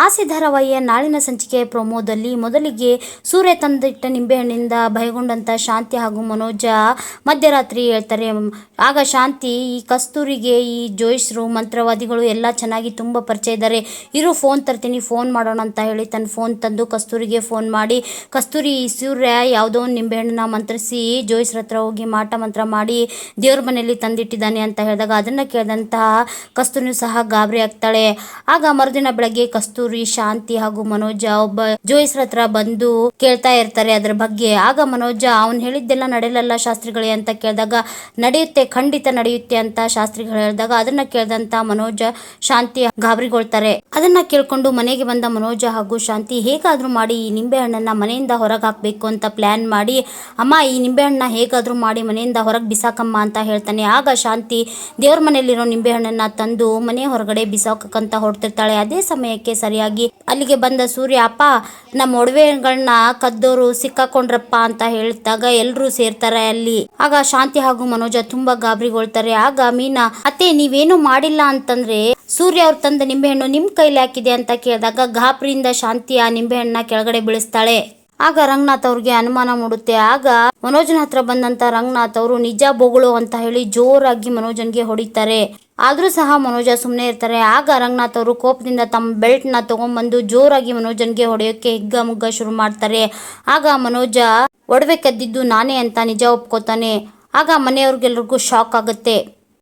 ಆಸೆ ಧಾರಾವಾಹಿಯ ನಾಳಿನ ಸಂಚಿಕೆ ಪ್ರೊಮೋದಲ್ಲಿ ಮೊದಲಿಗೆ ಸೂರ್ಯ ತಂದಿಟ್ಟ ನಿಂಬೆಹಣ್ಣಿಂದ ಭಯಗೊಂಡಂತ ಶಾಂತಿ ಹಾಗೂ ಮನೋಜ ಮಧ್ಯರಾತ್ರಿ ಹೇಳ್ತಾರೆ. ಆಗ ಶಾಂತಿ ಈ ಕಸ್ತೂರಿಗೆ ಈ ಜೋಯಿಸ್ರು ಮಂತ್ರವಾದಿಗಳು ಎಲ್ಲ ಚೆನ್ನಾಗಿ ತುಂಬ ಪರಿಚಯ ಇದ್ದಾರೆ, ಇರು ಫೋನ್ ತರ್ತೀನಿ ಫೋನ್ ಮಾಡೋಣ ಅಂತ ಹೇಳಿ ತನ್ನ ಫೋನ್ ತಂದು ಕಸ್ತೂರಿಗೆ ಫೋನ್ ಮಾಡಿ, ಕಸ್ತೂರಿ ಈ ಸೂರ್ಯ ಯಾವುದೋ ಒಂದು ನಿಂಬೆಹಣ್ಣನ್ನ ಮಂತ್ರಿಸಿ ಜೋಯಿಸ್ರ ಹತ್ರ ಹೋಗಿ ಮಾಟ ಮಂತ್ರ ಮಾಡಿ ದೇವ್ರ ಮನೆಯಲ್ಲಿ ತಂದಿಟ್ಟಿದ್ದಾನೆ ಅಂತ ಹೇಳಿದಾಗ ಅದನ್ನು ಕೇಳಿದಂತಹ ಕಸ್ತೂರಿನೂ ಸಹ ಗಾಬರಿ ಆಗ್ತಾಳೆ. ಆಗ ಮರುದಿನ ಬೆಳಗ್ಗೆ ಕಸ್ತೂರಿ, ಶಾಂತಿ ಹಾಗೂ ಮನೋಜ ಒಬ್ಬ ಜೋಯಿಸ್ರ ಹತ್ರ ಬಂದು ಕೇಳ್ತಾ ಇರ್ತಾರೆ ಅದ್ರ ಬಗ್ಗೆ. ಆಗ ಮನೋಜ ಅವ್ನು ಹೇಳಿದ್ದೆಲ್ಲ ನಡೆಯಲ್ಲ ಶಾಸ್ತ್ರಿಗಳೇ ಅಂತ ಕೇಳಿದಾಗ, ನಡೆಯುತ್ತೆ ಖಂಡಿತ ನಡೆಯುತ್ತೆ ಅಂತ ಶಾಸ್ತ್ರಿಗಳು ಹೇಳಿದಾಗ ಅದನ್ನ ಕೇಳಿದಂತ ಮನೋಜ ಶಾಂತಿ ಗಾಬರಿಗೊಳ್ತಾರೆ. ಅದನ್ನ ಕೇಳ್ಕೊಂಡು ಮನೆಗೆ ಬಂದ ಮನೋಜ ಹಾಗೂ ಶಾಂತಿ ಹೇಗಾದ್ರೂ ಮಾಡಿ ಈ ನಿಂಬೆ ಹಣ್ಣನ್ನ ಮನೆಯಿಂದ ಹೊರಗೆ ಹಾಕ್ಬೇಕು ಅಂತ ಪ್ಲಾನ್ ಮಾಡಿ, ಅಮ್ಮ ಈ ನಿಂಬೆ ಹಣ್ಣನ್ನ ಹೇಗಾದ್ರೂ ಮಾಡಿ ಮನೆಯಿಂದ ಹೊರಗೆ ಬಿಸಾಕಮ್ಮ ಅಂತ ಹೇಳ್ತಾನೆ. ಆಗ ಶಾಂತಿ ದೇವ್ರ ಮನೆಯಲ್ಲಿರೋ ನಿಂಬೆ ಹಣ್ಣನ್ನ ತಂದು ಮನೆ ಹೊರಗಡೆ ಬಿಸಾಕಂತ ಹೊರಟಿರ್ತಾಳೆ. ಅದೇ ಸಮಯಕ್ಕೆ ಸರಿಯಾಗಿ ಅಲ್ಲಿಗೆ ಬಂದ ಸೂರ್ಯ, ಅಪ್ಪ ನಮ್ಮ ಒಡವೆಗಳನ್ನ ಕದ್ದೋರು ಸಿಕ್ಕಾಕೊಂಡ್ರಪ್ಪ ಅಂತ ಹೇಳಿದಾಗ ಎಲ್ಲರೂ ಸೇರ್ತಾರೆ ಅಲ್ಲಿ. ಆಗ ಶಾಂತಿ ಹಾಗೂ ಮನೋಜ ತುಂಬಾ ಗಾಬರಿಗೊಳ್ತಾರೆ. ಆಗ ಮೀನಾ, ಅತ್ತೆ ನೀವೇನು ಮಾಡಿಲ್ಲ ಅಂತಂದ್ರೆ ಸೂರ್ಯ ಅವ್ರು ತಂದ ನಿಂಬೆಹಣ್ಣು ನಿಮ್ ಕೈಲಿ ಹಾಕಿದೆ ಅಂತ ಕೇಳಿದಾಗ ಗಾಬರಿಯಿಂದ ಶಾಂತಿ ಆ ನಿಂಬೆಹಣ್ಣನ್ನ ಕೆಳಗಡೆ ಬೀಳಿಸ್ತಾಳೆ. ಆಗ ರಂಗನಾಥ್ ಅವ್ರಿಗೆ ಅನುಮಾನ ಮೂಡುತ್ತೆ. ಆಗ ಮನೋಜನ ಹತ್ರ ಬಂದಂತ ರಂಗನಾಥ್ ಅವರು ನಿಜ ಬೊಗಳು ಅಂತ ಹೇಳಿ ಜೋರಾಗಿ ಮನೋಜನ್ಗೆ ಹೊಡಿತಾರೆ. ಆದ್ರೂ ಸಹ ಮನೋಜ ಸುಮ್ಮನೆ ಇರ್ತಾರೆ. ಆಗ ರಂಗನಾಥ್ ಅವರು ಕೋಪದಿಂದ ತಮ್ಮ ಬೆಲ್ಟ್ ನ ತಗೊಂಡ್ಬಂದು ಜೋರಾಗಿ ಮನೋಜನ್ಗೆ ಹೊಡೆಯೋಕೆ ಹಿಗ್ಗ ಮುಗ್ಗ ಶುರು ಮಾಡ್ತಾರೆ. ಆಗ ಮನೋಜ ಒಡವೆ ಕದ್ದಿದ್ದು ನಾನೇ ಅಂತ ನಿಜ ಒಪ್ಕೋತಾನೆ. ಆಗ ಮನೆಯವ್ರಿಗೆಲ್ರಿಗೂ ಶಾಕ್ ಆಗುತ್ತೆ.